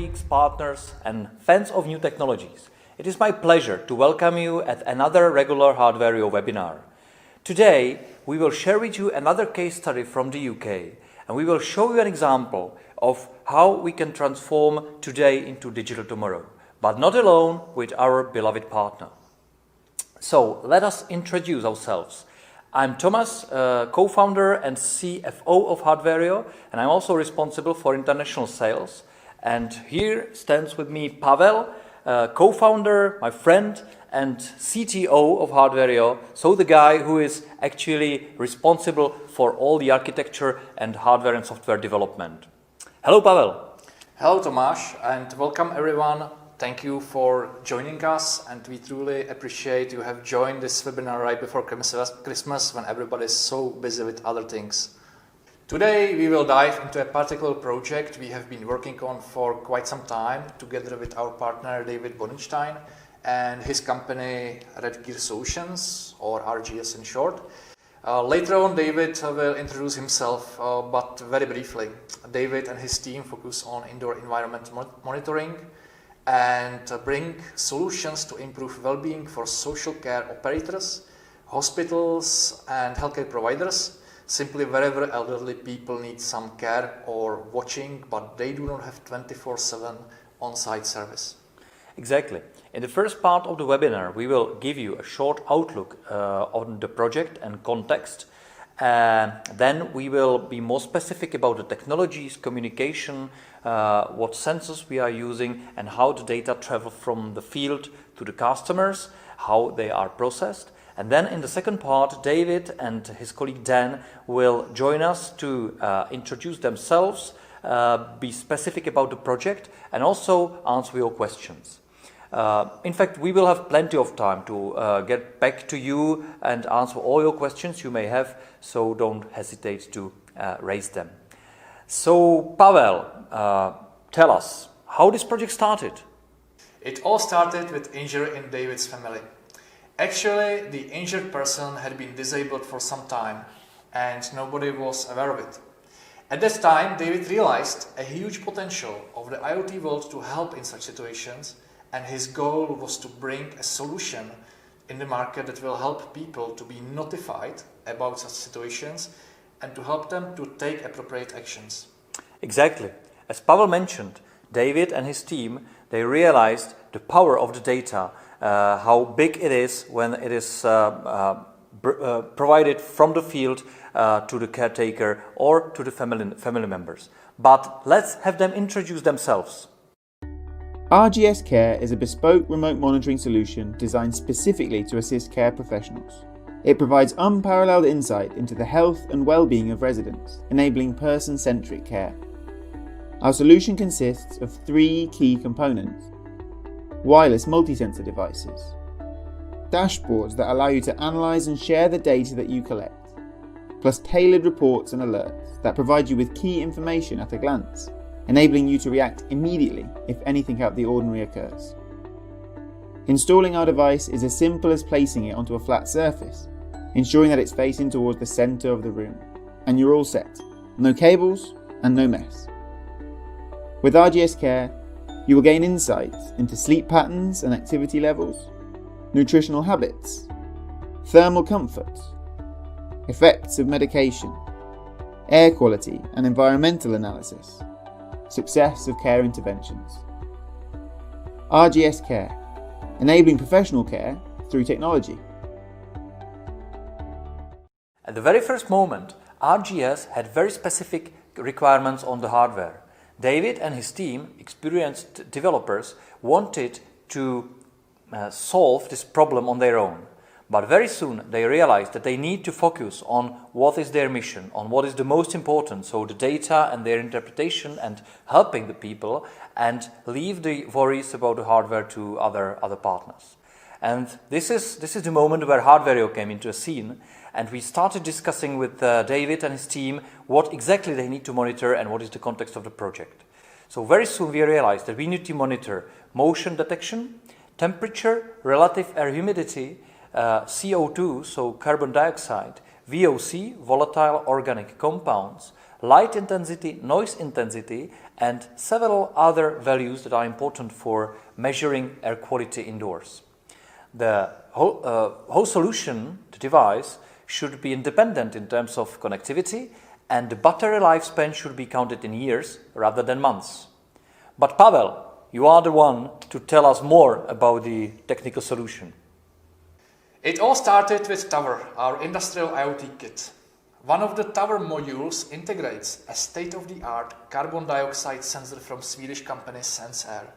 colleagues, partners, and fans of new technologies. It is my pleasure to welcome you at another regular HARDWARIO webinar. Today, we will share with you another case study from the UK, and we will show you an example of how we can transform today into digital tomorrow, but not alone, with our beloved partner. So, let us introduce ourselves. I'm Thomas, co-founder and CFO of HARDWARIO, and I'm also responsible for international sales. And here stands with me Pavel, co-founder, my friend, and CTO of HARDWARIO, so the guy who is actually responsible for all the architecture and hardware and software development. Hello, Pavel. Hello, Tomáš, and welcome everyone. Thank you for joining us, and we truly appreciate you have joined this webinar right before Christmas when everybody is so busy with other things. Today we will dive into a particular project we have been working on for quite some time together with our partner David Bodenstein and his company RGS Care Solutions, or RGS in short. Later on, David will introduce himself, but very briefly. David and his team focus on indoor environment monitoring and bring solutions to improve well-being for social care operators, hospitals and healthcare providers, simply wherever elderly people need some care or watching, but they do not have 24/7 on-site service. Exactly. In the first part of the webinar, we will give you a short outlook on the project and context. Then we will be more specific about the technologies, communication, what sensors we are using, and how the data travel from the field to the customers, how they are processed. And then in the second part, David and his colleague Dan will join us to introduce themselves, be specific about the project, and also answer your questions. In fact, we will have plenty of time to get back to you and answer all your questions you may have, so don't hesitate to raise them. So, Pavel, tell us, how this project started? It all started with injury in David's family. Actually, the injured person had been disabled for some time and nobody was aware of it. At that time, David realized a huge potential of the IoT world to help in such situations, and his goal was to bring a solution in the market that will help people to be notified about such situations and to help them to take appropriate actions. Exactly. As Pavel mentioned, David and his team, they realized the power of the data, how big it is when it is provided from the field to the caretaker or to the family members. But let's have them introduce themselves. RGS Care is a bespoke remote monitoring solution designed specifically to assist care professionals. It provides unparalleled insight into the health and well-being of residents, enabling person-centric care. Our solution consists of 3 key components: wireless multisensor devices, dashboards that allow you to analyze and share the data that you collect, plus tailored reports and alerts that provide you with key information at a glance, enabling you to react immediately if anything out of the ordinary occurs. Installing our device is as simple as placing it onto a flat surface, ensuring that it's facing towards the center of the room, and you're all set. No cables and no mess. With RGS Care, you will gain insights into sleep patterns and activity levels, nutritional habits, thermal comfort, effects of medication, air quality and environmental analysis, success of care interventions. RGS Care, enabling professional care through technology. At the very first moment, RGS had very specific requirements on the hardware. David and his team, experienced developers, wanted to solve this problem on their own. But very soon they realized that they need to focus on what is their mission, on what is the most important, so the data and their interpretation and helping the people, and leave the worries about the hardware to other partners. And this is the moment where HARDWARIO came into a scene, and we started discussing with David and his team what exactly they need to monitor and what is the context of the project. So very soon we realized that we need to monitor motion detection, temperature, relative air humidity, CO2, so carbon dioxide, VOC, volatile organic compounds, light intensity, noise intensity, and several other values that are important for measuring air quality indoors. The whole solution, the device, should be independent in terms of connectivity, and the battery lifespan should be counted in years rather than months. But Pavel, you are the one to tell us more about the technical solution. It all started with Tower, our industrial IoT kit. One of the Tower modules integrates a state-of-the-art carbon dioxide sensor from Swedish company SenseAir.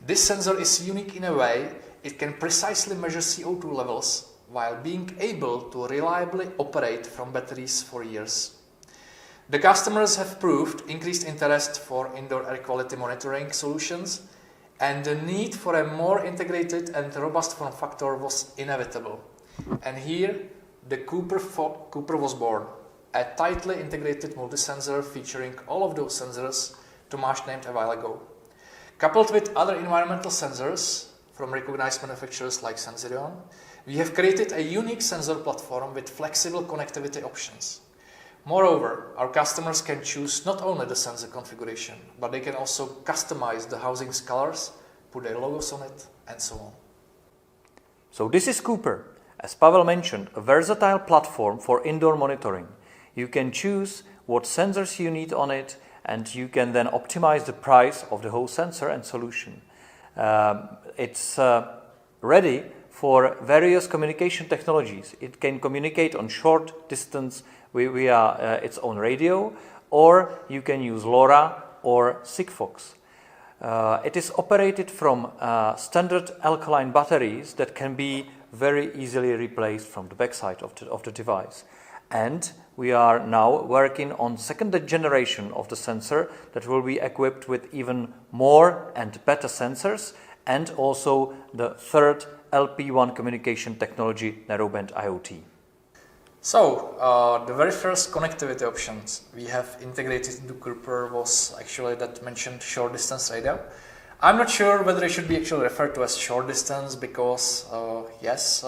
This sensor is unique in a way it can precisely measure CO2 levels while being able to reliably operate from batteries for years. The customers have proved increased interest for indoor air quality monitoring solutions, and the need for a more integrated and robust form factor was inevitable. And here, the Cooper was born, a tightly integrated multisensor featuring all of those sensors Tomáš named a while ago. Coupled with other environmental sensors from recognized manufacturers like Sensirion, we have created a unique sensor platform with flexible connectivity options. Moreover, our customers can choose not only the sensor configuration, but they can also customize the housing's colors, put their logos on it, and so on. So this is Cooper, as Pavel mentioned, a versatile platform for indoor monitoring. You can choose what sensors you need on it, and you can then optimize the price of the whole sensor and solution. It's ready for various communication technologies. It can communicate on short distance via its own radio, or you can use LoRa or Sigfox. It is operated from standard alkaline batteries that can be very easily replaced from the backside of the device. And we are now working on second generation of the sensor that will be equipped with even more and better sensors, and also the third LPWAN communication technology, narrowband IoT. So, the very first connectivity options we have integrated into Cooper was actually that mentioned short distance radio. I'm not sure whether it should be actually referred to as short distance because, yes,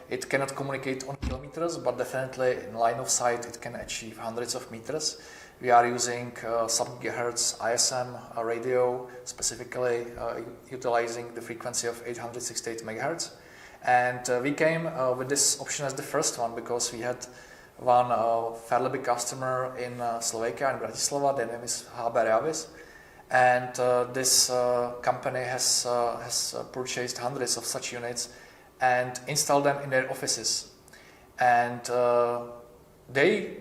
it cannot communicate on kilometers, but definitely in line of sight it can achieve hundreds of meters. We are using sub-gigahertz ISM radio, specifically utilizing the frequency of 868 megahertz. And we came with this option as the first one because we had one fairly big customer in Slovakia, in Bratislava. Their name is HARDWARIO. And this company has purchased hundreds of such units and installed them in their offices. And they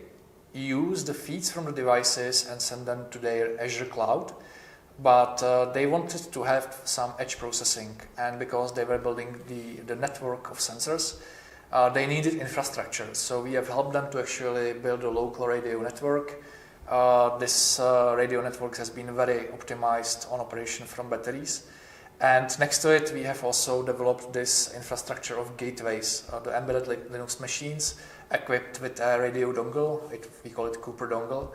use the feeds from the devices and send them to their Azure cloud. But they wanted to have some edge processing, and because they were building the network of sensors, they needed infrastructure. So we have helped them to actually build a local radio network. This radio network has been very optimized on operation from batteries. And next to it, we have also developed this infrastructure of gateways, the embedded Linux machines equipped with a radio dongle, we call it Cooper dongle,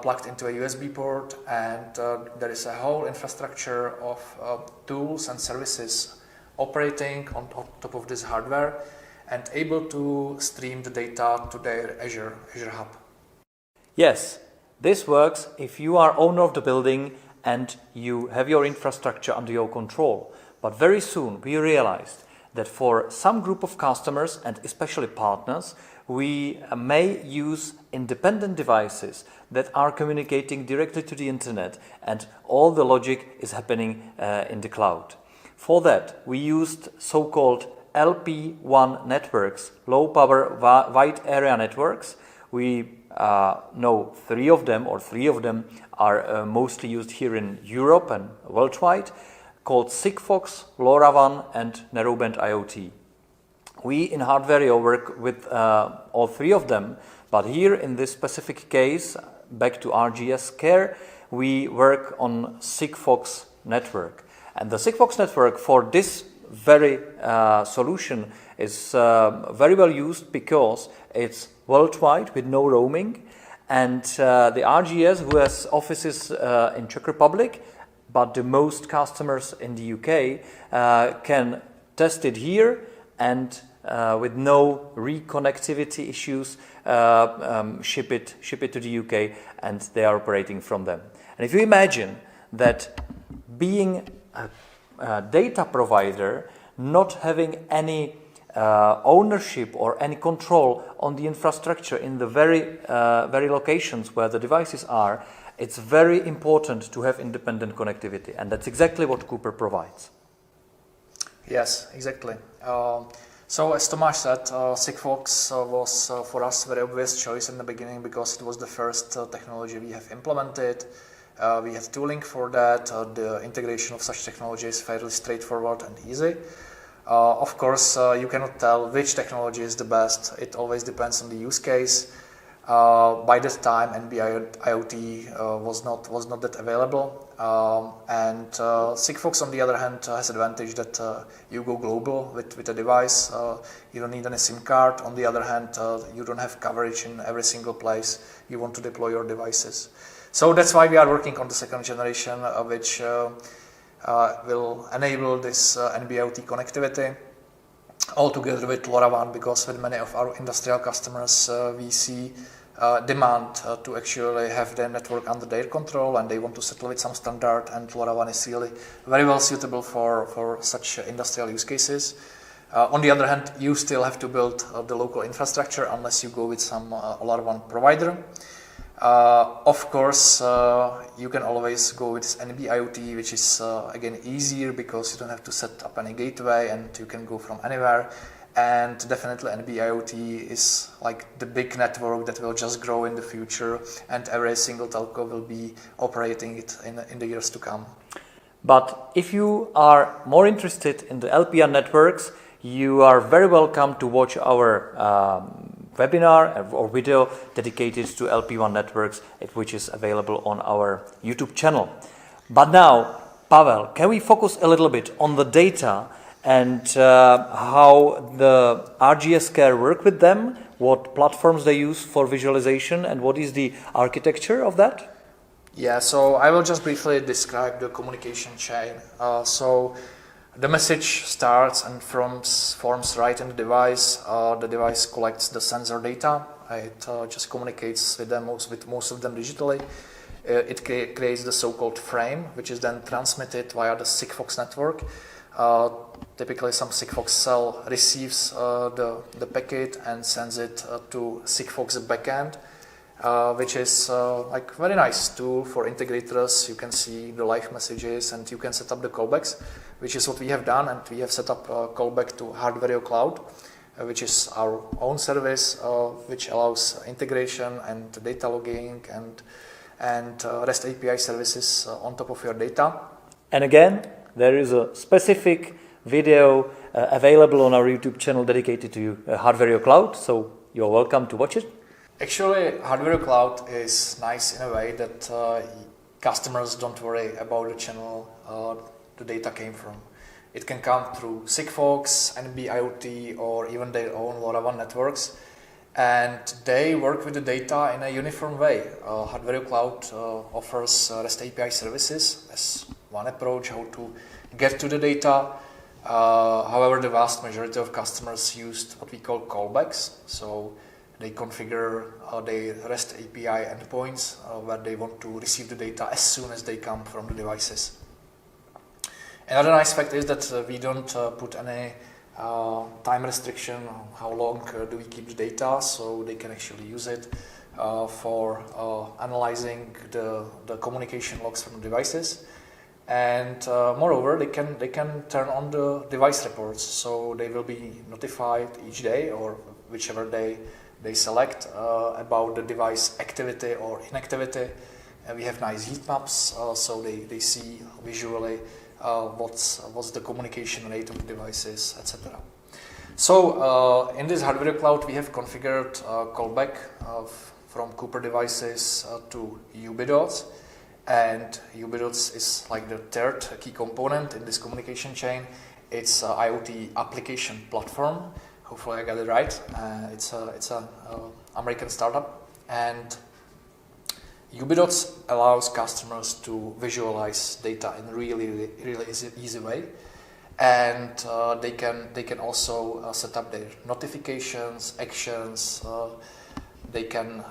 plugged into a USB port, and there is a whole infrastructure of tools and services operating on top of this hardware and able to stream the data to their Azure hub. Yes, this works if you are owner of the building and you have your infrastructure under your control. But very soon we realized that for some group of customers and especially partners, we may use independent devices that are communicating directly to the internet, and all the logic is happening in the cloud. For that, we used so-called LPWAN networks, low power wide area networks. We know three of them are mostly used here in Europe and worldwide, called Sigfox, LoRaWAN and narrowband IoT. We in HARDWARIO work with all three of them, but here in this specific case, back to RGS Care, we work on Sigfox network. And the Sigfox network for this very solution is very well used because it's worldwide with no roaming, and the RGS, who has offices in Czech Republic, but the most customers in the UK, can test it here and with no reconnectivity issues, ship it to the UK, and they are operating from them. And if you imagine that being a data provider, not having any ownership or any control on the infrastructure in the very locations where the devices are, it's very important to have independent connectivity, and that's exactly what Cooper provides. Yes, exactly. So as Tomáš said, Sigfox was for us a very obvious choice in the beginning because it was the first technology we have implemented. We have tooling for that. The integration of such technology is fairly straightforward and easy. Of course, you cannot tell which technology is the best. It always depends on the use case. By that time, NB-IoT was not that available, and Sigfox, on the other hand, has advantage that you go global with a device. You don't need any SIM card. On the other hand, you don't have coverage in every single place you want to deploy your devices. So that's why we are working on the second generation, which will enable this NB-IoT connectivity. All together with LoRaWAN, because with many of our industrial customers we see demand to actually have their network under their control, and they want to settle with some standard, and LoRaWAN is really very well suitable for such industrial use cases. On the other hand, you still have to build the local infrastructure unless you go with some LoRaWAN provider. Of course, you can always go with NB-IoT, which is again easier because you don't have to set up any gateway and you can go from anywhere. And definitely NB-IoT is like the big network that will just grow in the future, and every single telco will be operating it in the years to come. But if you are more interested in the LPWAN networks, you are very welcome to watch our webinar or video dedicated to LPWAN networks, which is available on our YouTube channel. But now, Pavel, can we focus a little bit on the data and how the RGS Care work with them, what platforms they use for visualization, and what is the architecture of that? Yeah, so I will just briefly describe the communication chain. So the message starts and forms right in the device. The device collects the sensor data. It just communicates with most of them digitally. It creates the so-called frame, which is then transmitted via the Sigfox network. Typically, some Sigfox cell receives the packet and sends it to Sigfox backend, which is like very nice tool for integrators. You can see the live messages and you can set up the callbacks, which is what we have done, and we have set up a callback to HARDWARIO Cloud, which is our own service, which allows integration and data logging and REST API services on top of your data. And again, there is a specific video available on our YouTube channel dedicated to HARDWARIO Cloud, so you're welcome to watch it. Actually, HARDWARIO Cloud is nice in a way that customers don't worry about the channel the data came from. It can come through Sigfox, NB-IoT, or even their own LoRaWAN networks, and they work with the data in a uniform way. HARDWARIO Cloud offers REST API services as one approach how to get to the data. However, the vast majority of customers used what we call callbacks. So they configure their REST API endpoints where they want to receive the data as soon as they come from the devices. Another nice fact is that we don't put any time restriction on how long do we keep the data, so they can actually use it for analyzing the communication logs from the devices. And moreover, they can turn on the device reports, so they will be notified each day or whichever day they select about the device activity or inactivity. And we have nice heat maps, so they see visually what's the communication rate of the devices, etc. So in this HARDWARIO Cloud, we have configured callback from Cooper devices to Ubidots. And Ubidots is like the third key component in this communication chain. It's an IoT application platform. Hopefully I got it right. It's a American startup, and Ubidots allows customers to visualize data in a really easy way. and they can also set up their notifications, actions. They can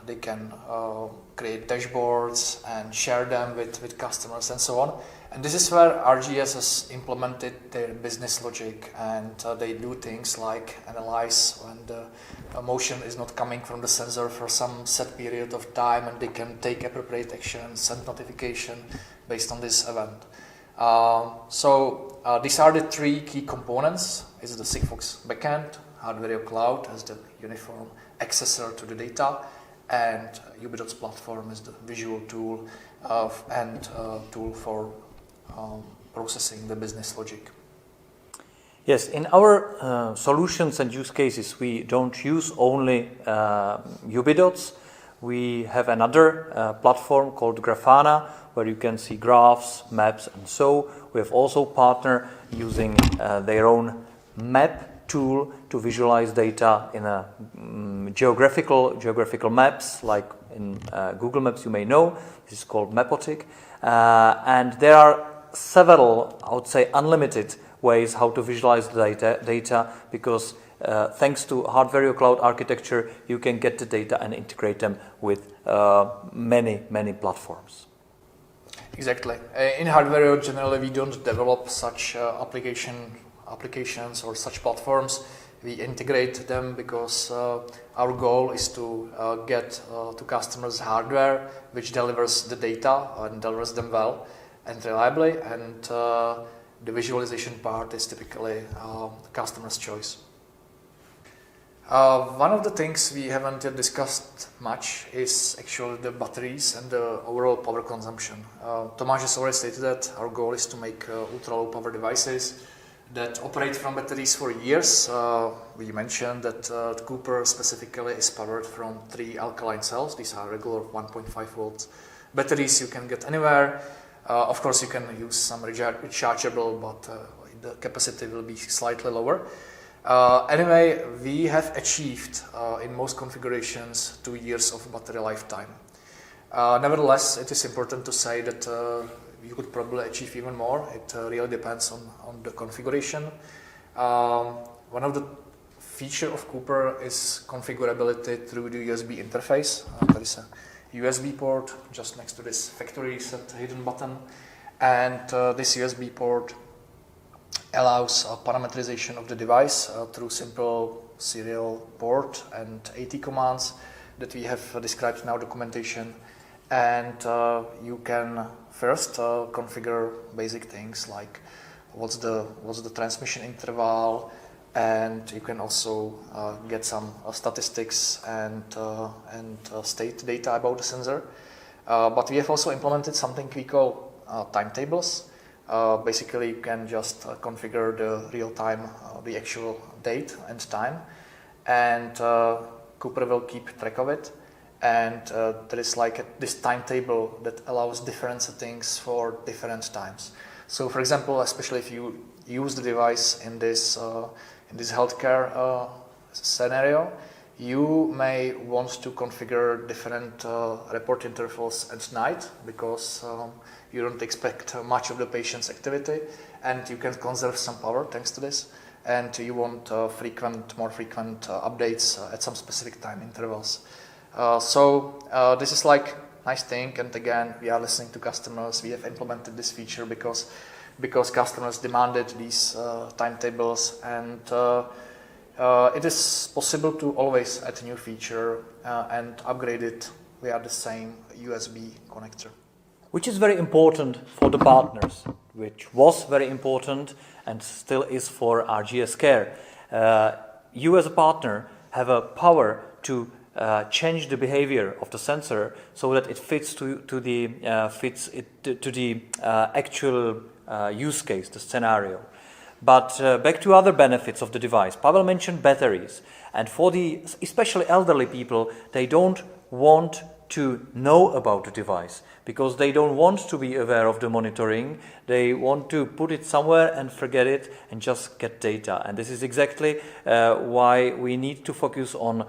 create dashboards and share them with customers and so on. And this is where RGS has implemented their business logic, and they do things like analyze when the motion is not coming from the sensor for some set period of time, and they can take appropriate action, send notification based on this event. So these are the three key components. It's the Sigfox backend, HARDWARIO cloud as the uniform accessor to the data, and Ubidots platform is the visual tool and tool for processing the business logic. Yes, in our solutions and use cases, we don't use only Ubidots. We have another platform called Grafana, where you can see graphs, maps, and so. We have also partner using their own map tool to visualize data in a geographical maps, like in Google Maps you may know. This is called Mapotic. And there are several, I would say unlimited ways how to visualize the data because thanks to HARDWARIO cloud architecture, you can get the data and integrate them with many platforms. Exactly. In HARDWARIO, generally we don't develop such applications or such platforms. We integrate them because our goal is to get to customers hardware which delivers the data and delivers them well and reliably, and the visualization part is typically the customer's choice. One of the things we haven't yet discussed much is actually the batteries and the overall power consumption. Tomáš has already stated that our goal is to make ultra-low power devices that operate from batteries for years. We mentioned that Cooper specifically is powered from 3 alkaline cells. These are regular 1.5 volts batteries you can get anywhere. Of course, you can use some rechargeable, but the capacity will be slightly lower. Anyway, we have achieved in most configurations 2 years of battery lifetime. Nevertheless, it is important to say that you could probably achieve even more. It really depends on the configuration. One of the features of Cooper is configurability through the USB interface. There is a USB port just next to this factory reset hidden button, and this USB port allows parameterization of the device through simple serial port and AT commands that we have described in our documentation. And you can first configure basic things like what's the transmission interval, and you can also get some statistics and state data about the sensor. But we have also implemented something we call timetables. Basically, you can just configure the real time, the actual date and time, and Cooper will keep track of it. And there is like this timetable that allows different settings for different times. So, for example, especially if you use the device in this healthcare scenario, you may want to configure different report intervals at night because you don't expect much of the patient's activity, and you can conserve some power thanks to this. And you want more frequent updates at some specific time intervals. So this is like nice thing, and again we are listening to customers. We have implemented this feature because customers demanded these timetables, and it is possible to always add a new feature and upgrade it via the same USB connector. Which is very important for the partners, which was very important and still is for RGS Care. You as a partner have a power to change the behavior of the sensor so that it fits to the actual use case, the scenario. But back to other benefits of the device. Pavel mentioned batteries, and for the especially elderly people, they don't want to know about the device because they don't want to be aware of the monitoring. They want to put it somewhere and forget it and just get data. And this is exactly why we need to focus on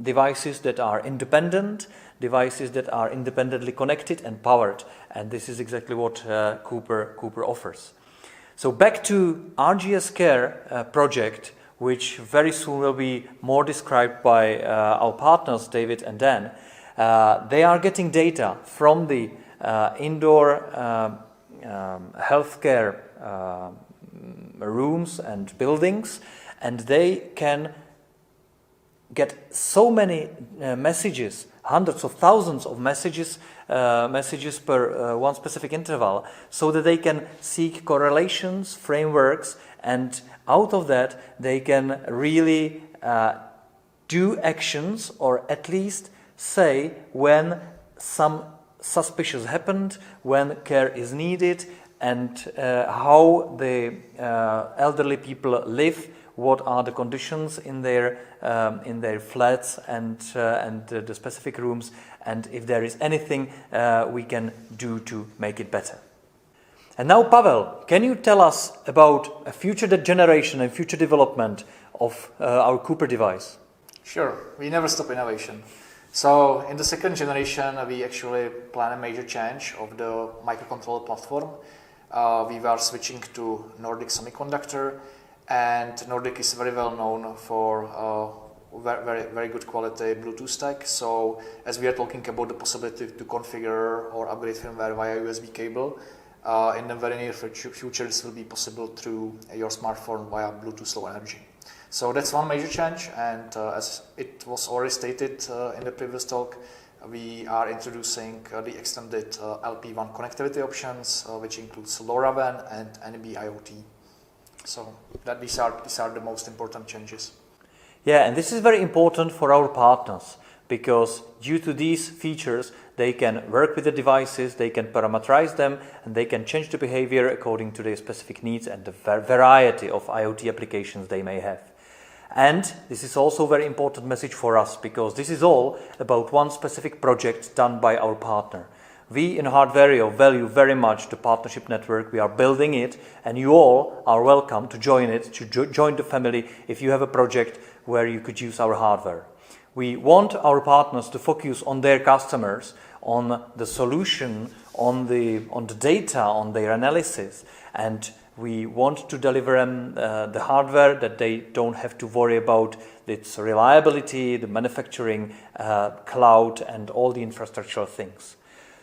devices that are independent, devices that are independently connected and powered. And this is exactly what Cooper offers. So back to RGS Care project, which very soon will be more described by our partners, David and Dan. They are getting data from the indoor healthcare rooms and buildings, and they can get so many messages, hundreds of thousands of messages per one specific interval, so that they can seek correlations, frameworks, and out of that they can really do actions, or at least say when some suspicious happened, when care is needed, and how the elderly people live, what are the conditions in their flats and the specific rooms, and if there is anything we can do to make it better. And now, Pavel, can you tell us about a future generation and future development of our Cooper device? Sure, we never stop innovation. So in the second generation, we actually plan a major change of the microcontroller platform. We were switching to Nordic Semiconductor, and Nordic is very well known for very good quality Bluetooth stack. So as we are talking about the possibility to configure or upgrade firmware via USB cable, in the very near future this will be possible through your smartphone via Bluetooth Low Energy. So that's one major change, and as it was already stated in the previous talk, we are introducing the extended LPWAN connectivity options, which includes LoRaWAN and NB IoT. So these are the most important changes. Yeah, and this is very important for our partners, because due to these features they can work with the devices, they can parameterize them, and they can change the behavior according to their specific needs and the variety of IoT applications they may have. And this is also a very important message for us, because this is all about one specific project done by our partner. We in HARDWARIO value very much the partnership network. We are building it, and you all are welcome to join it, to join the family if you have a project where you could use our hardware. We want our partners to focus on their customers, on the solution, on the data, on their analysis, and we want to deliver them the hardware that they don't have to worry about its reliability, the manufacturing, cloud, and all the infrastructural things.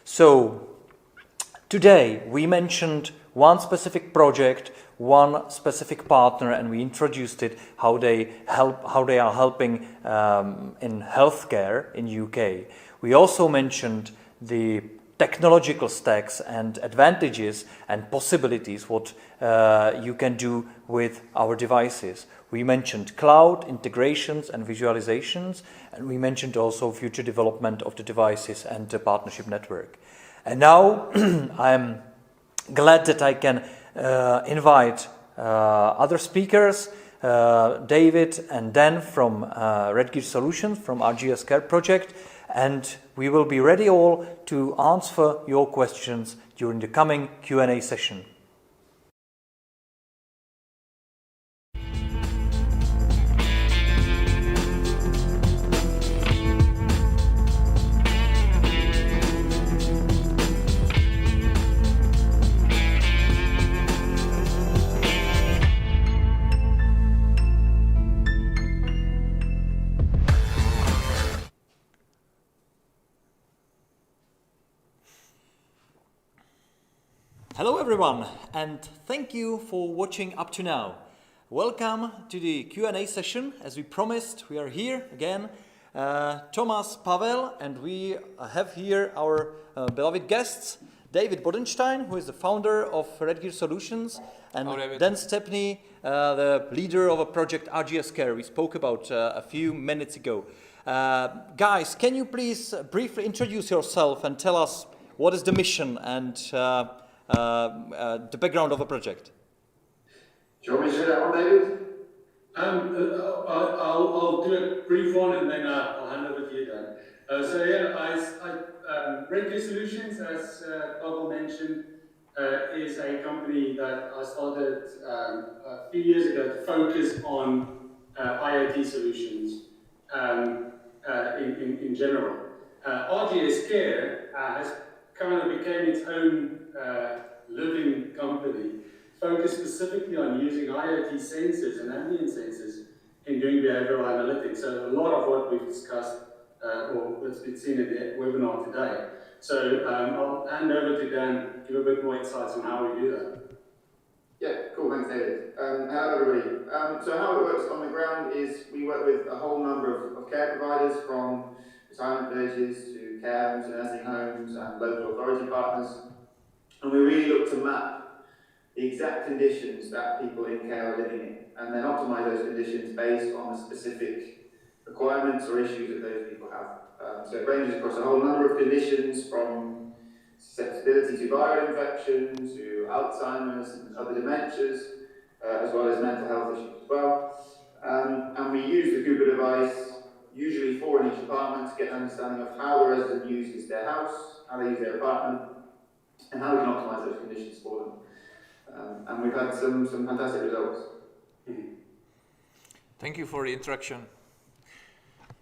So today we mentioned one specific project, one specific partner, and we introduced it, how they are helping in healthcare in UK. We also mentioned the technological stacks and advantages and possibilities what you can do with our devices. We mentioned cloud integrations and visualizations, and we mentioned also future development of the devices and the partnership network. And now I'm glad that I can invite other speakers, David and Dan from Redgear Solutions from RGS Care project, and we will be ready all to answer your questions during the coming Q&A session. Hello everyone, and thank you for watching up to now. Welcome to the Q&A session. As we promised, we are here again, Thomas, Pavel, and we have here our beloved guests, David Bodenstein, who is the founder of Redgear Solutions, and Dan Stepney, the leader of a project RGS Care we spoke about a few minutes ago. Guys, can you please briefly introduce yourself and tell us what is the mission and the background of the project? Do you want me to do that one, David? I'll do a brief one and then I'll hand over to you, Dan. Redgear Solutions, as Pavel mentioned, is a company that I started a few years ago to focus on IoT solutions in general. RGS Care has kind of became its own living company focus specifically on using IoT sensors and ambient sensors in doing behavioral analytics. So a lot of what we've discussed or what's been seen in the webinar today. So I'll hand over to Dan to give a bit more insights on how we do that. Yeah, cool, thanks David. Hello everybody. So how it works on the ground is we work with a whole number of care providers, from retirement villages to care homes, nursing homes and local authority partners. And we really look to map the exact conditions that people in care are living in, and then optimize those conditions based on the specific requirements or issues that those people have. So it ranges across a whole number of conditions, from susceptibility to viral infection to Alzheimer's and other dementias, as well as mental health issues as well. And we use the Cooper device usually for in each apartment to get an understanding of how the resident uses their house, how they use their apartment, and how we can optimize those conditions for them. And we've had some fantastic results. Thank you for the introduction.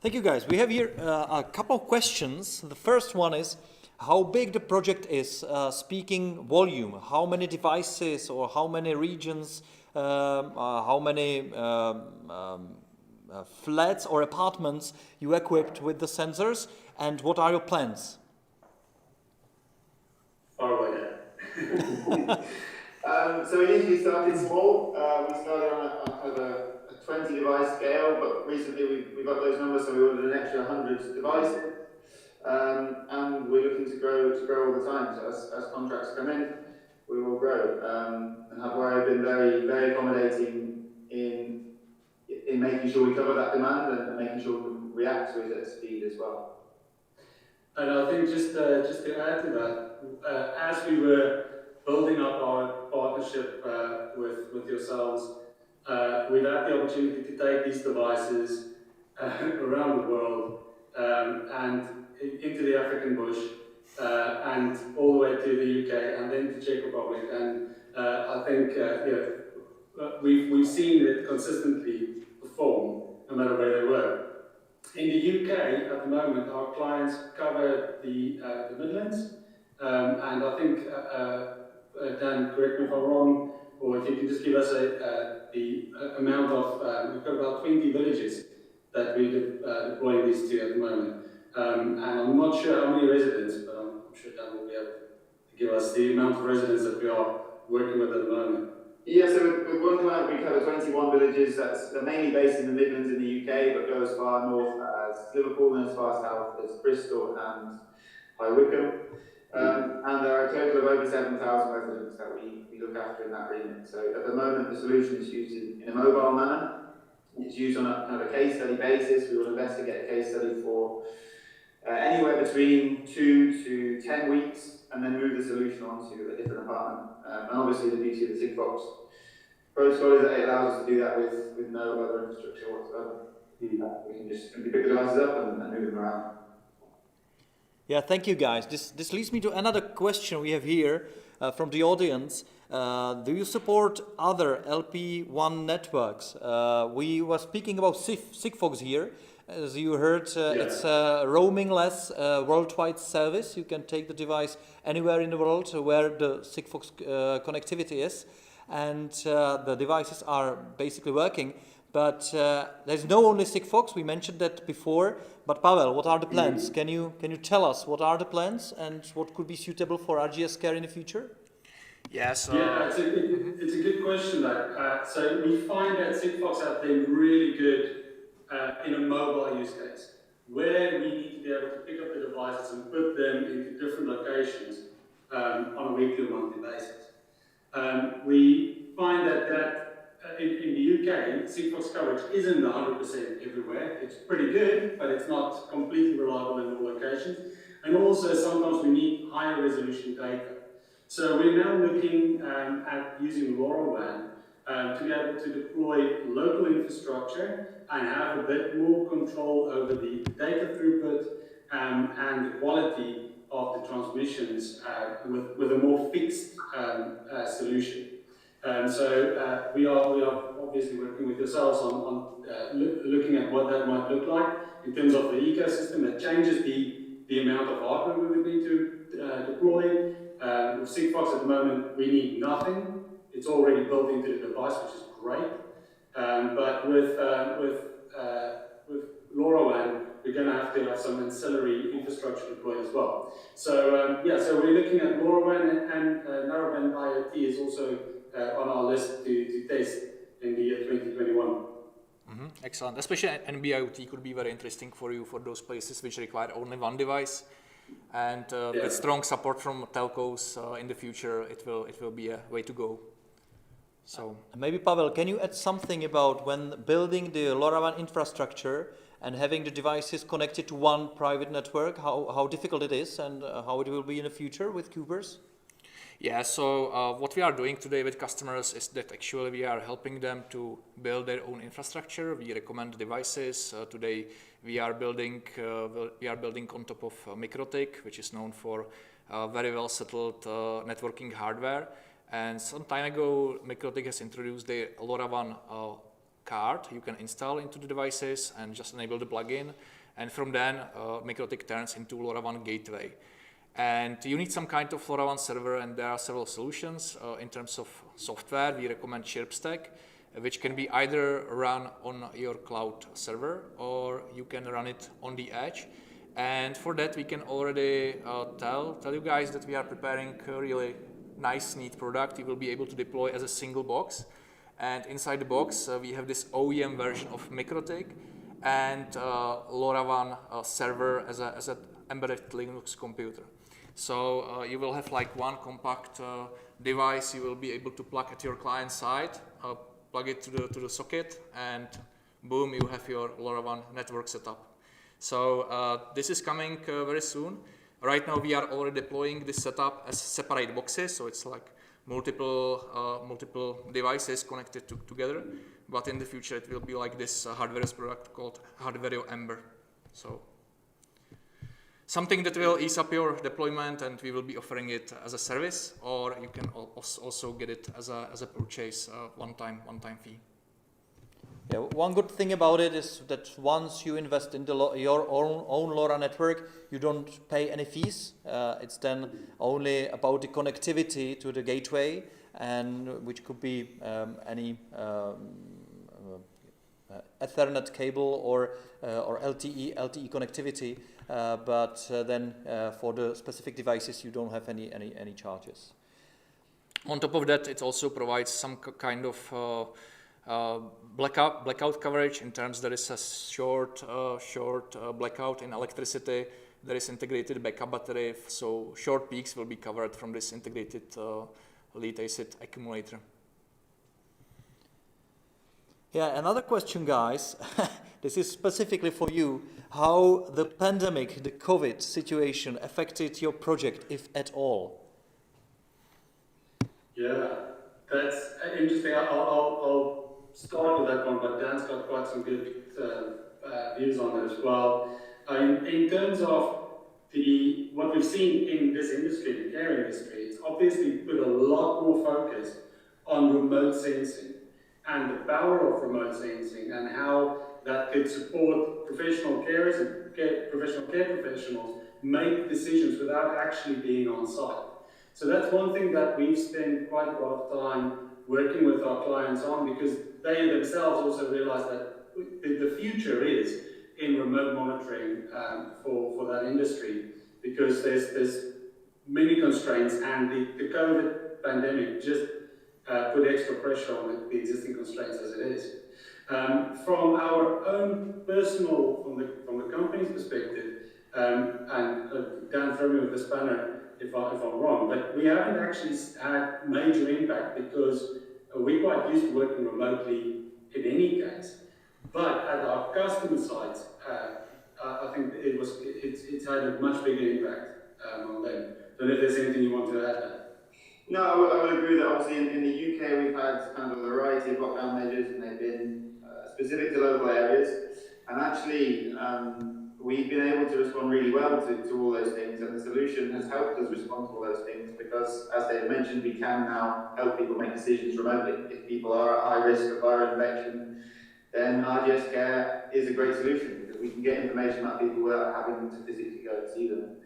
Thank you, guys. We have here a couple of questions. The first one is how big the project is, speaking volume, how many devices or how many regions, how many flats or apartments you equipped with the sensors, and what are your plans? Far away there. So we initially started small. We started on a 20 device scale, but recently we've got those numbers, so we ordered an extra 100 devices. And we're looking to grow all the time. So as contracts come in, we will grow. And HARDWARIO have been very, very accommodating in making sure we cover that demand and making sure we can react to it at speed as well. And I think just to add to that, as we were building up our partnership with yourselves, we've had the opportunity to take these devices around the world and into the African bush and all the way to the UK and then to Czech Republic. And I think we've seen it consistently perform no matter where they were. In the UK at the moment, our clients cover the Midlands, and I think Dan, correct me if I'm wrong, or if you can just give us the amount of, we've got about 20 villages that we're deploying these to at the moment. And I'm not sure how many residents, but I'm sure Dan will be able to give us the amount of residents that we are working with at the moment. Yeah, so with one client we cover 21 villages. They're mainly based in the Midlands in the UK, but go as far north as Liverpool and as far south as Bristol and High Wycombe. And there are a total of over 7,000 residents that we look after in that remit. So at the moment the solution is used in a mobile manner. It's used on a kind of a case study basis. We will investigate a case study for anywhere between 2 to 10 weeks, and then move the solution onto a different apartment. And obviously the beauty of the Sigfox protocol is that it allows us to do that with no other infrastructure whatsoever. We can just simply pick the devices up and move them around. Yeah, thank you, guys. This leads me to another question we have here from the audience. Do you support other LPWAN networks? We were speaking about Sigfox here. As you heard, it's a roaming-less worldwide service. You can take the device anywhere in the world where the Sigfox connectivity is, and the devices are basically working. But there's no only Sigfox. We mentioned that before. But Pavel, what are the plans? Can you tell us what are the plans and what could be suitable for RGS Care in the future? Yes. Yeah, it's a good question. So we find that Sigfox have been really good in a mobile use case, where we need to be able to pick up the devices and put them into different locations on a weekly or monthly basis. We find that in the UK, Sigfox coverage isn't 100% everywhere. It's pretty good, but it's not completely reliable in all locations. And also, sometimes we need higher resolution data. So we're now looking at using LoRaWAN to be able to deploy local infrastructure and have a bit more control over the data throughput and the quality of the transmissions with a more fixed solution. So we are obviously working with yourselves on looking at what that might look like in terms of the ecosystem that changes the amount of hardware we would need to deploy. With Sigfox at the moment, we need nothing it's already built into the device, which is great. But with LoRaWAN, we're going to have some ancillary infrastructure deployed as well. So yeah, so we're looking at LoRaWAN, and narrowband IoT is also on our list to test in the year 2021. Excellent. Especially NB-IoT could be very interesting for you for those places which require only one device, and with strong support from telcos in the future, it will be a way to go. So maybe Pavel, can you add something about when building the LoRaWAN infrastructure and having the devices connected to one private network, how difficult it is and how it will be in the future with Cubers? yeah, so what we are doing today with customers is that actually we are helping them to build their own infrastructure. We recommend devices. Today we are building on top of MikroTik, which is known for very well settled networking hardware. And some time ago, MikroTik has introduced the LoRaWAN card you can install into the devices and just enable the plugin. And from then, MikroTik turns into LoRaWAN gateway. And you need some kind of LoRaWAN server, and there are several solutions. In terms of software, we recommend ChirpStack, which can be either run on your cloud server or you can run it on the edge. And for that, we can already tell you guys that we are preparing a really nice, neat product you will be able to deploy as a single box. And inside the box, we have this OEM version of MikroTik and LoRaWAN server as an embedded Linux computer. So you will have like one compact device you will be able to plug at your client side, plug it to the socket, and boom, you have your LoRaWAN network setup. So this is coming very soon. Right now we are already deploying this setup as separate boxes, so it's like multiple devices connected together. But in the future it will be like this HARDWARIO product called HARDWARIO Ember. So something that will ease up your deployment, and we will be offering it as a service, or you can also get it as a purchase, one-time fee. Yeah, one good thing about it is that once you invest in your own LoRa network, you don't pay any fees. It's then only about the connectivity to the gateway, and which could be any Ethernet cable or LTE connectivity. But then for the specific devices, you don't have any charges. On top of that, it also provides some kind of blackout coverage. In terms there is a short blackout in electricity. There is integrated backup battery, so short peaks will be covered from this integrated lead acid accumulator. Yeah, another question, guys. This is specifically for you. How the pandemic, the COVID situation affected your project, if at all? Yeah, that's interesting. I'll start with that one, but Dan's got quite some good views on it as well. In terms of what we've seen in this industry, the care industry, it's obviously put a lot more focus on remote sensing and the power of remote sensing and how that could support professional carers and professional care professionals make decisions without actually being on site. So that's one thing that we've spent quite a lot of time working with our clients on, because they themselves also realize that the future is in remote monitoring for that industry, because there's many constraints, and the COVID pandemic just put extra pressure on the existing constraints as it is. From our own personal, from the company's perspective, and Dan, throw me with the spanner if I'm wrong, but we haven't actually had major impact because we're quite used to working remotely in any case. But at our customer sites, I think it's had a much bigger impact on them. Don't know if there's anything you want to add there. No, I would agree that obviously in the UK we've had kind of a variety of lockdown measures, and they've been specific to local areas. And actually, we've been able to respond really well to all those things, and the solution has helped us respond to all those things because, as Dave mentioned, we can now help people make decisions remotely. If people are at high risk of viral infection, then RGS Care is a great solution because we can get information about people without having to physically go and see them.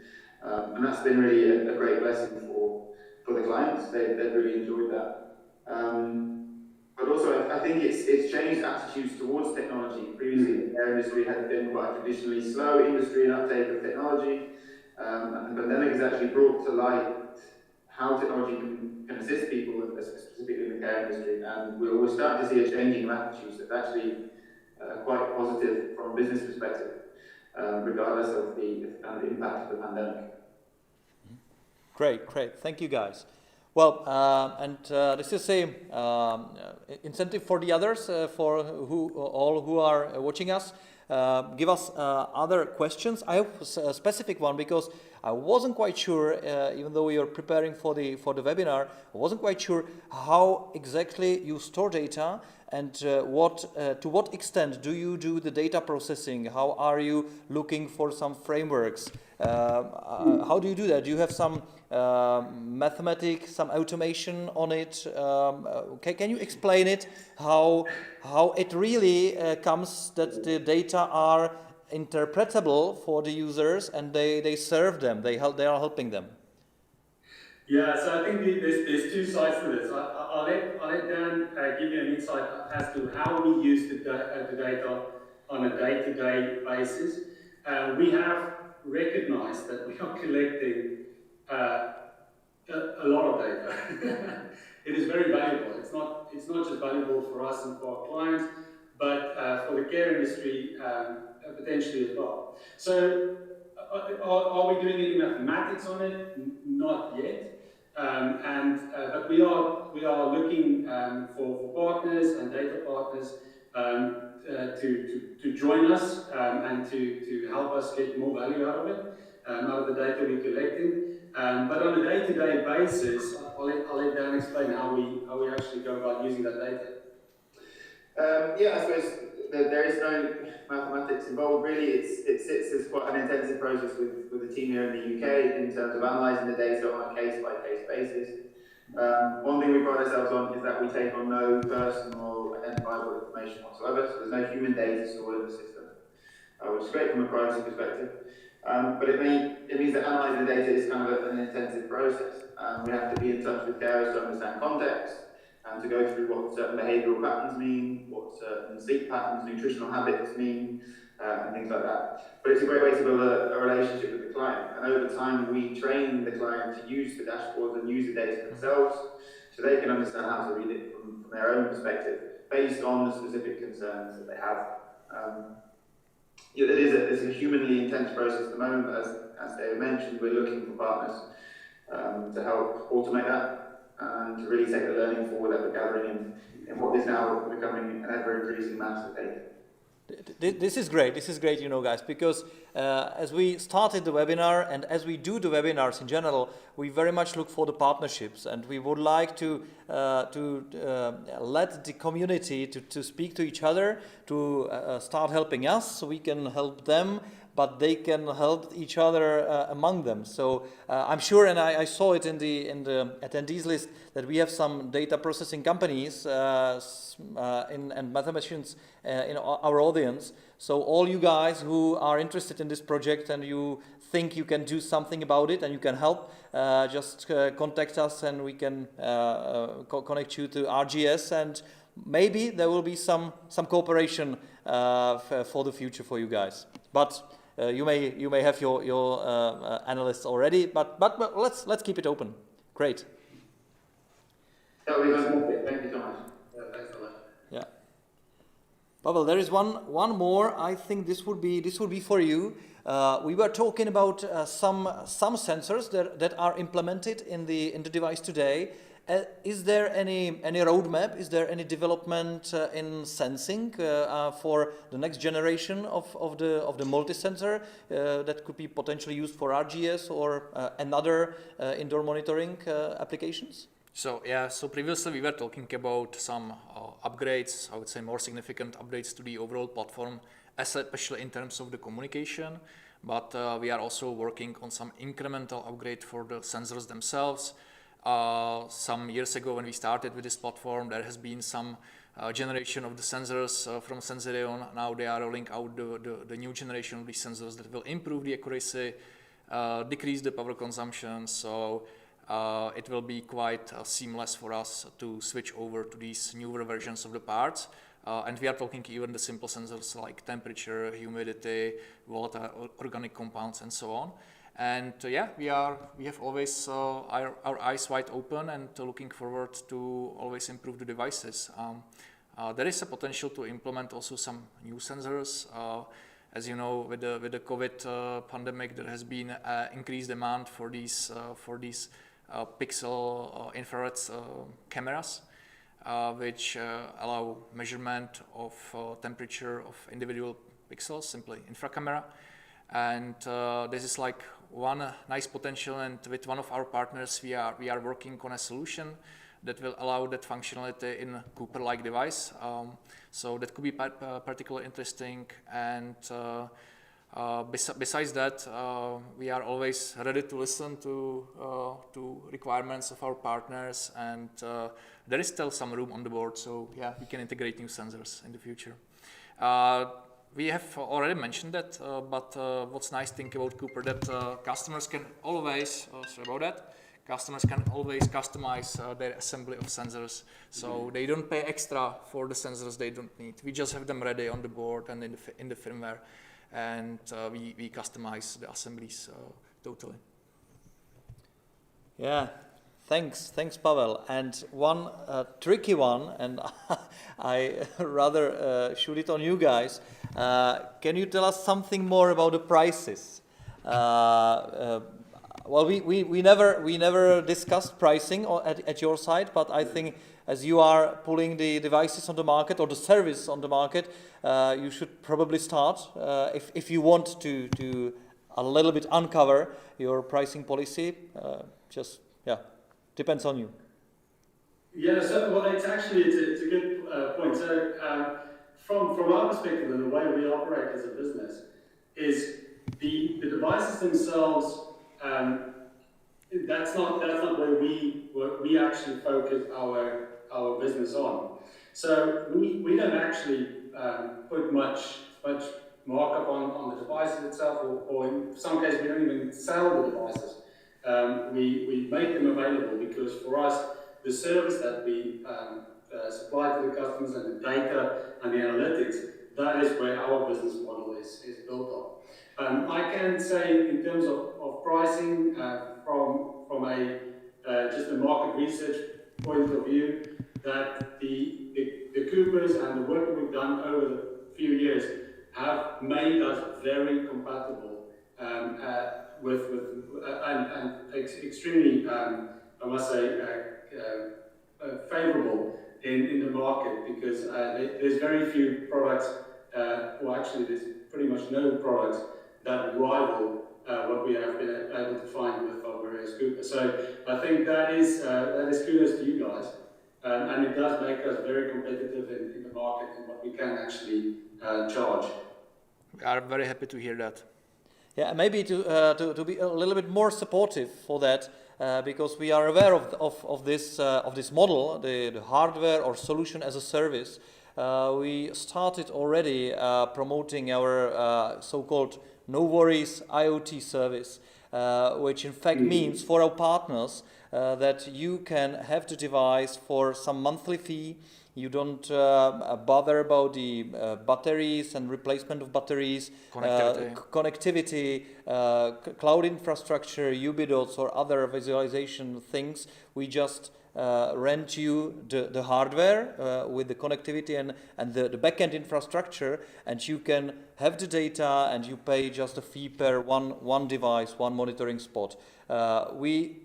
And that's been really a great blessing for the clients. They've really enjoyed that. But also, I think it's changed attitudes towards technology. Previously, the care industry had been quite a traditionally slow industry in uptake of technology, and the pandemic has actually brought to light how technology can assist people, specifically in the care industry. And we're starting to see a changing of attitudes that's actually quite positive from a business perspective, regardless of the kind of impact of the pandemic. Great, great. Thank you, guys. Well, this is a incentive for the others, for all who are watching us. Give us other questions. I have a specific one because I wasn't quite sure, even though we are preparing for the webinar, I wasn't quite sure how exactly you store data and to what extent do you do the data processing? How are you looking for some frameworks? How do you do that? Do you have some mathematics, some automation on it? Can you explain it? How it really comes that the data are interpretable for the users and they serve them, they are helping them? Yeah, so I think there's two sides to this. I'll let Dan give you an insight as to how we use the data on a day-to-day basis. We have recognized that we are collecting a lot of data. It is very valuable. It's not just valuable for us and for our clients, but for the care industry potentially as well. So are we doing any mathematics on it? Not yet. But we are looking for partners and data partners to join us and to help us get more value out of it, out of the data we're collecting. But on a day-to-day basis, I'll let Dan explain how we actually go about using that data. Yeah, I suppose there is no mathematics involved. Really, it sits as quite an intensive process with the team here in the UK in terms of analysing the data on a case-by-case basis. One thing we pride ourselves on is that we take on no personal identifiable information whatsoever, so there's no human data stored in the system, which is great from a privacy perspective. But it means that analysing the data is kind of an intensive process. We have to be in touch with carers to understand context, and to go through what certain behavioural patterns mean, what certain sleep patterns, nutritional habits mean, and things like that. But it's a great way to build a relationship with the client. And over time, we train the client to use the dashboards and use the data themselves, so they can understand how to read it from their own perspective, based on the specific concerns that they have. It's a humanly intense process at the moment, but as David mentioned, we're looking for partners to help automate that and to really take the learning forward that we're gathering in what is now becoming an ever-increasing mass of data. This is great, you know, guys, because as we started the webinar and as we do the webinars in general, we very much look for the partnerships, and we would like to let the community to speak to each other, to start helping us so we can help them, but they can help each other among them. So I'm sure, and I saw it in the attendees list, that we have some data processing companies and mathematicians in our audience. So all you guys who are interested in this project and you think you can do something about it and you can help, just contact us and we can connect you to RGS, and maybe there will be some cooperation for the future for you guys. But you may have your analysts already, but let's keep it open. Great. That would be fantastic. Thank you so much. Yeah, thanks a lot. Yeah. Pavel, there is one more. I think this would be for you. We were talking about some sensors that are implemented in the device today. Is there any roadmap? Is there any development in sensing for the next generation of the multisensor that could be potentially used for RGS or another indoor monitoring applications? So previously we were talking about some upgrades, I would say more significant upgrades to the overall platform, especially in terms of the communication, but we are also working on some incremental upgrade for the sensors themselves. Some years ago when we started with this platform, there has been some generation of the sensors from Sensorion. Now they are rolling out the new generation of these sensors that will improve the accuracy, decrease the power consumption. So it will be quite seamless for us to switch over to these newer versions of the parts. And we are talking even the simple sensors like temperature, humidity, volatile organic compounds, and so on. And yeah, we have always our eyes wide open and looking forward to always improve the devices. There is a potential to implement also some new sensors. As you know, with the COVID pandemic, there has been increased demand for these pixel infrared cameras, which allow measurement of temperature of individual pixels, simply infracamera. And this is like one nice potential, and with one of our partners we are working on a solution that will allow that functionality in a Cooper-like device. So that could be particularly interesting. And besides that, we are always ready to listen to requirements of our partners, and there is still some room on the board. So yeah, we can integrate new sensors in the future. We have already mentioned that, but what's nice thing about Cooper that customers can always, customers can always customize their assembly of sensors. So they don't pay extra for the sensors they don't need. We just have them ready on the board and in the firmware, and we customize the assemblies totally. Yeah. Thanks, Pavel. And one tricky one, and I rather shoot it on you guys. Can you tell us something more about the prices? Well, we never discussed pricing at your side, but I think as you are pulling the devices on the market or the service on the market, you should probably start if you want to a little bit uncover your pricing policy. Depends on you. Yeah, so well, it's a good point. So from our perspective and the way we operate as a business is the devices themselves. That's not where we actually focus our business on. So we don't actually put much markup on the devices itself, or in some cases we don't even sell the devices. We make them available because for us, the service that we supply to the customers and the data and the analytics, that is where our business model is built on. I can say in terms of pricing from a just a market research point of view, that the Coopers and the work that we've done over the few years have made us very compatible and extremely, I must say, favorable in the market, because there's very few products, or actually there's pretty much no products that rival what we have been able to find with HARDWARIO's Cooper. So I think that is kudos to you guys, and it does make us very competitive in the market and what we can actually charge. We are very happy to hear that. Yeah, maybe to be a little bit more supportive for that, because we are aware of this model, the hardware or solution as a service. We started already promoting our so-called No Worries IoT service, which in fact means for our partners that you can have the device for some monthly fee. You don't bother about the batteries and replacement of batteries, connectivity, cloud infrastructure, Ubidots or other visualization things. We just rent you the hardware with the connectivity and the backend infrastructure, and you can have the data and you pay just a fee per one device, one monitoring spot. We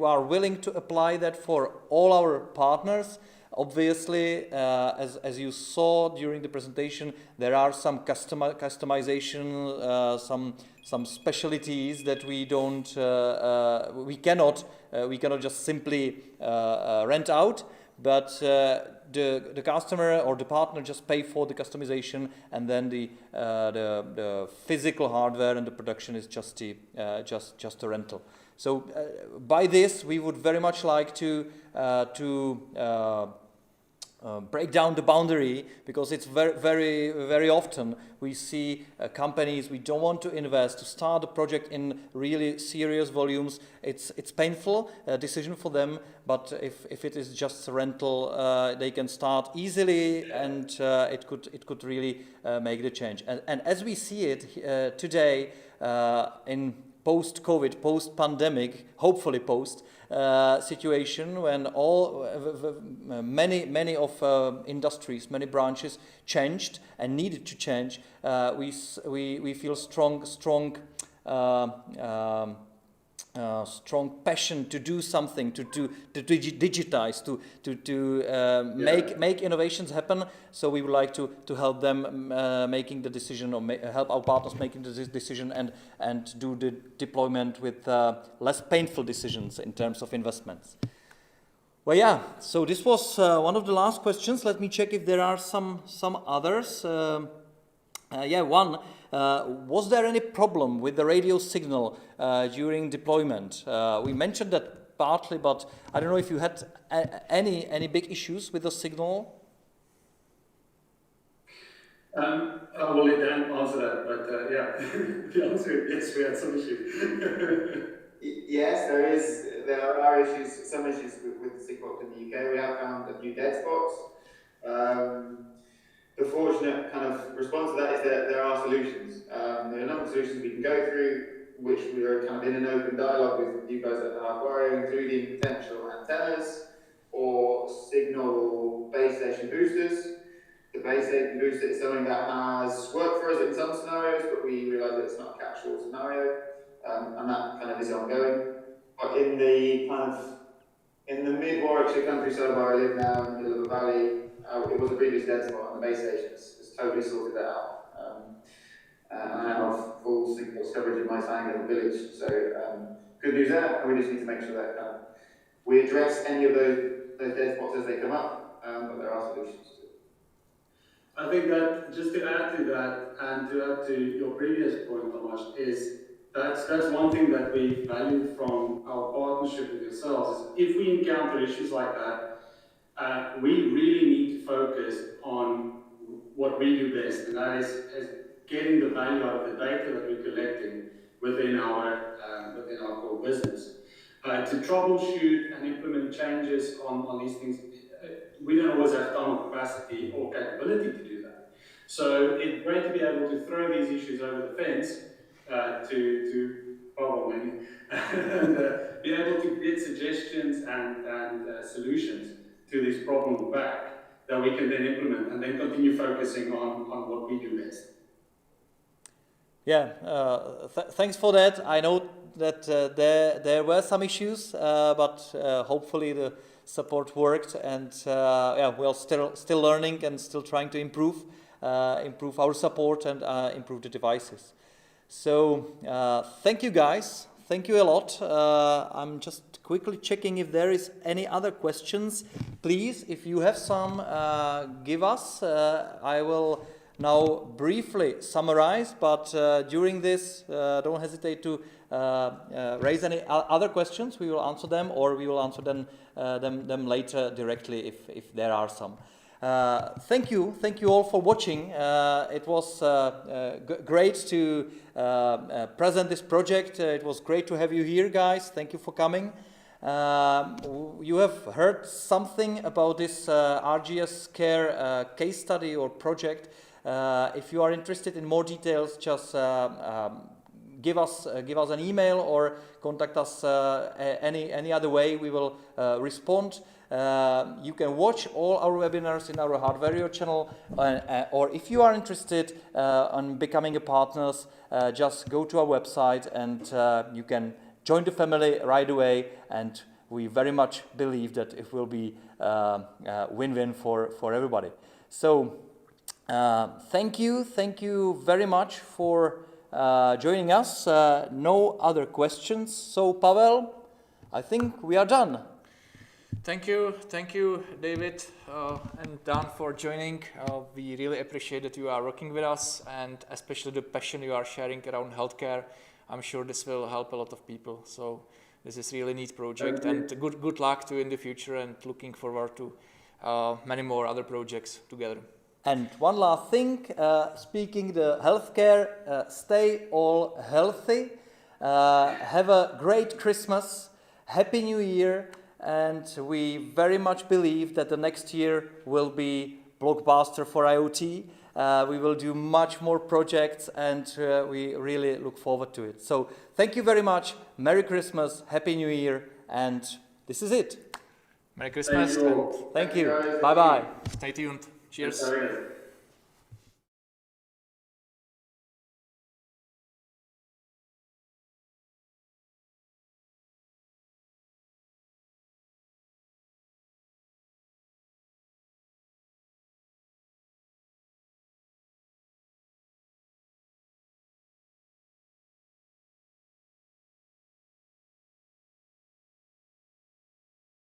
are willing to apply that for all our partners. Obviously, as you saw during the presentation, there are some customization, some specialties that we cannot just simply rent out, but the customer or the partner just pay for the customization, and then the physical hardware and the production is just a rental. So break down the boundary, because it's very often we see companies, we don't want to invest to start a project in really serious volumes. It's painful decision for them, but if it is just a rental, they can start easily, and it could really make the change. And as we see it today in post-COVID, post-pandemic, hopefully post situation, when many of industries, many branches changed and needed to change, we feel strong passion to do something, to digitize, to make innovations happen. So we would like to help them making the decision, or help our partners making the decision, and do the deployment with less painful decisions in terms of investments. Well, yeah. So this was one of the last questions. Let me check if there are some others. One. Was there any problem with the radio signal during deployment? We mentioned that partly, but I don't know if you had any big issues with the signal. I will let Dan answer that, but the answer is yes, we had some issues. Yes, there are issues, some issues with the Sigfox in the UK. We have found a few dead spots. The fortunate kind of response to that is that there are solutions. There are a number of solutions we can go through, which we are kind of in an open dialogue with you guys at HARDWARIO, including potential antennas or signal base station boosters. The base station booster is something that has worked for us in some scenarios, but we realise that it's not a catch-all scenario, and that kind of is ongoing. But in the mid-Warwickshire countryside where I live now, in the middle of a valley, it was a previous dead spot, and the base station has totally sorted that out. And I now have full signals coverage in my town and village. So good news there, and we just need to make sure that we address any of those dead spots as they come up, but there are solutions to it. I think that, just to add to that, and to add to your previous point, Tomasz, is that's one thing that we value from our partnership with yourselves, is if we encounter issues like that, we really need to focus on what we do best, and that is getting the value out of the data that we're collecting within our core business. To troubleshoot and implement changes on these things, we don't always have time or capacity or capability to do that. So it's great to be able to throw these issues over the fence to probably and be able to get suggestions and solutions to these problems back that we can then implement, and then continue focusing on what we do best. Yeah, thanks for that. I know that there were some issues, but hopefully the support worked, and we're still learning and still trying to improve our support and improve the devices. So thank you guys. Thank you a lot. I'm just quickly checking if there is any other questions. Please, if you have some, give us. I will now briefly summarize, but during this, don't hesitate to raise any other questions. We will answer them, or we will answer them later directly if there are some. Thank you all for watching. It was great to present this project. It was great to have you here, guys. Thank you for coming. You have heard something about this RGS Care case study or project. If you are interested in more details, just give us an email or contact us any other way. We will respond. You can watch all our webinars in our HARDWARIO channel, or if you are interested on becoming a partner, just go to our website and you can join the family right away, and we very much believe that it will be win-win for everybody. So thank you very much for joining us. No other questions. So Pavel, I think we are done. Thank you, David and Dan, for joining. We really appreciate that you are working with us, and especially the passion you are sharing around healthcare. I'm sure this will help a lot of people. So this is really neat project, and good luck to in the future, and looking forward to many more other projects together. And one last thing, speaking the healthcare, stay all healthy, have a great Christmas, Happy New Year, and we very much believe that the next year will be blockbuster for IoT. We will do much more projects and we really look forward to it. So thank you very much, Merry Christmas, Happy New Year, and this is it. Merry Christmas Thank you and all. Thank you, guys. bye-bye. stay tuned. Cheers. Thanks for having us.